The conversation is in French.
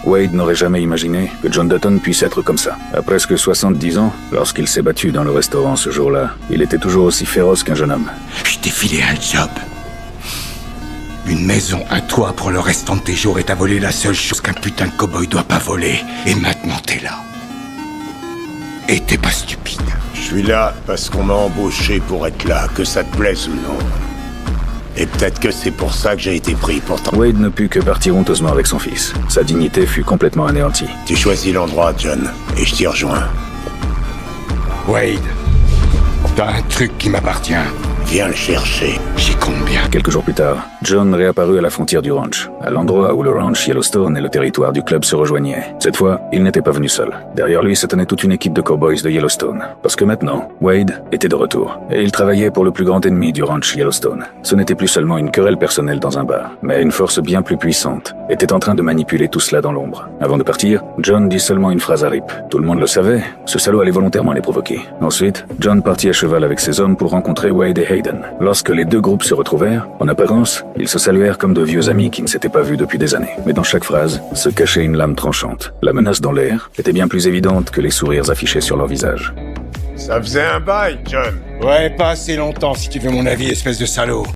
Wade n'aurait jamais imaginé que John Dutton puisse être comme ça. À presque 70 ans, lorsqu'il s'est battu dans le restaurant ce jour-là, il était toujours aussi féroce qu'un jeune homme. Je t'ai filé un job. Une maison, un toit pour le restant de tes jours et t'as volé la seule chose qu'un putain de cow-boy doit pas voler. Et maintenant t'es là. Et t'es pas stupide. Je suis là parce qu'on m'a embauché pour être là, que ça te plaise ou non. Et peut-être que c'est pour ça que j'ai été pris pourtant. Wade ne put que partir honteusement avec son fils. Sa dignité fut complètement anéantie. Tu choisis l'endroit, John, et je t'y rejoins. Wade, t'as un truc qui m'appartient. Viens le chercher. J'y compte bien. Quelques jours plus tard, John réapparut à la frontière du ranch, à l'endroit où le ranch Yellowstone et le territoire du club se rejoignaient. Cette fois, il n'était pas venu seul. Derrière lui se tenait toute une équipe de cowboys de Yellowstone. Parce que maintenant, Wade était de retour. Et il travaillait pour le plus grand ennemi du ranch Yellowstone. Ce n'était plus seulement une querelle personnelle dans un bar, mais une force bien plus puissante était en train de manipuler tout cela dans l'ombre. Avant de partir, John dit seulement une phrase à Rip. Tout le monde le savait, ce salaud allait volontairement les provoquer. Ensuite, John partit à cheval avec ses hommes pour rencontrer Wade et Hayden. Lorsque les deux groupes se retrouvèrent, en apparence, ils se saluèrent comme de vieux amis qui ne s'étaient pas vus depuis des années. Mais dans chaque phrase se cachait une lame tranchante. La menace dans l'air était bien plus évidente que les sourires affichés sur leur visage. Ça faisait un bail, John. Ouais, pas assez longtemps si tu veux mon avis, espèce de salaud.